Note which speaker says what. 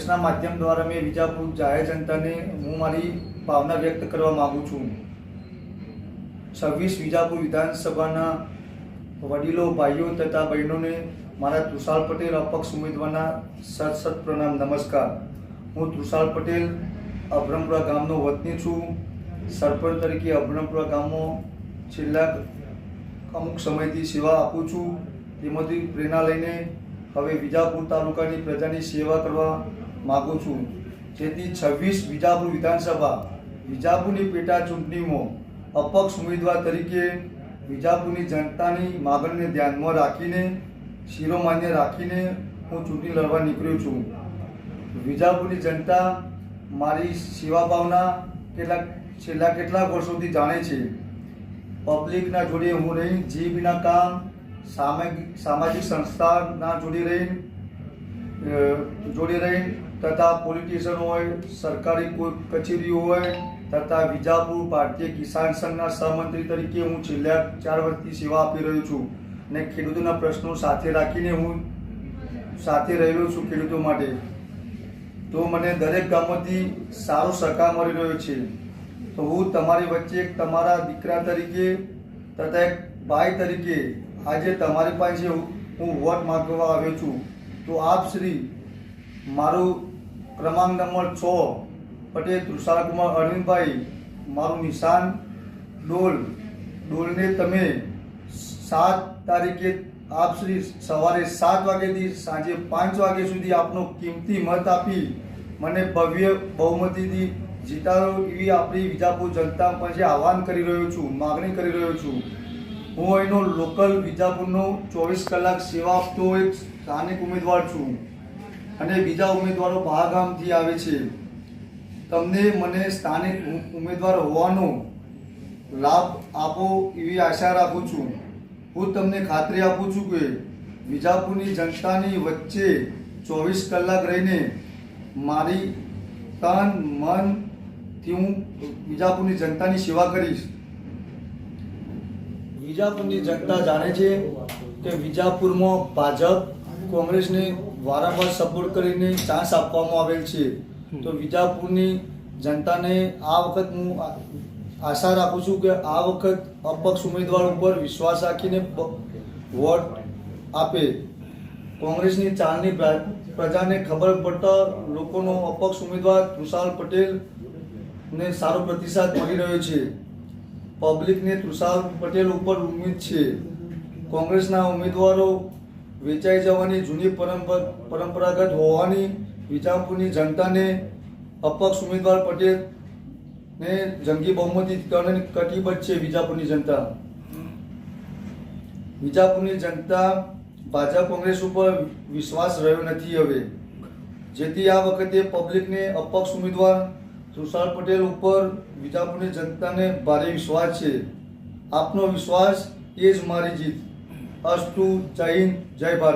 Speaker 1: ના માધ્યમ દ્વારા મેં વિજાપુર જાહેર જનતાને હું મારી ભાવના વ્યક્ત કરવા માંગુ છું। 26 વિજાપુર વિધાનસભાના વડીલો, ભાઈઓ તથા બહેનોને મારા તૃષાલ પટેલ અપક્ષ ઉમેદવારના સત પ્રણામ, નમસ્કાર। હું તૃષાલ પટેલ અભરમપુરા ગામનો વતની છું। સરપંચ તરીકે અભરમપુરા ગામમાં છેલ્લા અમુક સમયથી સેવા આપું છું। તેમાંથી પ્રેરણા લઈને હવે વિજાપુર તાલુકાની પ્રજાની સેવા કરવા માગું છું, જેથી 26 વિજાપુર વિધાનસભા વિજાપુરની પેટા ચૂંટણીમાં અપક્ષ ઉમેદવાર તરીકે વિજાપુરની જનતાની માગણીને ધ્યાનમાં રાખીને શિરોમાન્ય રાખીને હું ચૂંટણી લડવા નીકળ્યો છું। વિજાપુરની જનતા મારી સેવા ભાવના છેલ્લા કેટલાક વર્ષોથી જાણે છે। પબ્લિકના જોડે હું રહી જીબીના કામ, સામાજિક સંસ્થાના જોડે રહી તથા પોલિટિશિયન હોય, સરકારી કોઈ કચેરીઓ હોય તથા વિજાપુર ભારતીય કિસાન સંઘના સહમંત્રી તરીકે હું છેલ્લા 4 વર્ષથી સેવા આપી રહ્યો છું અને ખેડૂતોના પ્રશ્નો સાથે રાખીને હું સાથે રહેલો છું ખેડૂતો માટે। તો મને દરેક ગામમાંથી સારો સહકાર મળી રહ્યો છે। તો હું તમારી વચ્ચે તમારા દીકરા તરીકે તથા એક ભાઈ તરીકે આજે તમારી પાસે હું વોટ માંગવા આવ્યો છું। તો આપ શ્રી મારું ક્રમાંક નંબર 6 પટેલ તૃષાલ કુમાર અરવિંદભાઈ, મારું નિશાન ડોલને તમે 7 તારીખે આપ શ્રી સવારે 7 વાગ્યાથી સાંજે 5 વાગ્યા સુધી આપનો કિંમતી મત આપી મને ભવ્ય બહુમતીથી જીતાડો એવી આપણી વિજાપુર જનતા પાસે આહવાન કરી રહ્યો છું, માગણી કરી રહ્યો છું। હું અહીંનો લોકલ વિજાપુરનો 24 કલાક સેવા આપતો એક સ્થાનિક ઉમેદવાર છું અને બીજા ઉમેદવારો બહાર ગામથી આવે છે। તમને મને સ્થાનિક ઉમેદવાર હોવાનો લાભ આપો એવી આશા રાખું છું। હું તમને ખાતરી આપું છું કે વિજાપુરની જનતાની વચ્ચે 24 કલાક રહીને મારી તન મનથી હું વિજાપુરની જનતાની સેવા કરીશ। વિજાપુરની જનતા જાણે છે કે વિજાપુરમાં ભાજપ કોંગ્રેસને વારંવાર સપોર્ટ કરીને ચાન્સ આપવામાં આવેલ છે। તો વિજાપુરની જનતાને આ વખત હું આશા રાખું છું કે આ વખત અપક્ષ ઉમેદવાર ઉપર વિશ્વાસ રાખીને વોટ આપે। કોંગ્રેસની ચાલની પ્રજાને ખબર પડતા લોકોનો અપક્ષ ઉમેદવાર તૃષાલ પટેલને સારો પ્રતિસાદ મળી રહ્યો છે। પબ્લિકને તૃષાલ પટેલ ઉપર ઉમ્મીદ છે। કોંગ્રેસના ઉમેદવારો વેચાઈ જવાની જૂની પરંપરાગત હોવાની વિજાપુરની જનતાને અપક્ષ ઉમેદવાર પટેલને જંગી બહુમતી કટિબદ્ધ છે। વિજાપુરની જનતા ભાજપ કોંગ્રેસ ઉપર વિશ્વાસ રહ્યો નથી હવે, જેથી આ વખતે પબ્લિકને અપક્ષ ઉમેદવાર તૃષાલ પટેલ ઉપર વિજાપુરની જનતાને ભારે વિશ્વાસ છે। આપનો વિશ્વાસ એ જ મારી જીત। અસ્તુ, જય હિન્દ, જય ભારત।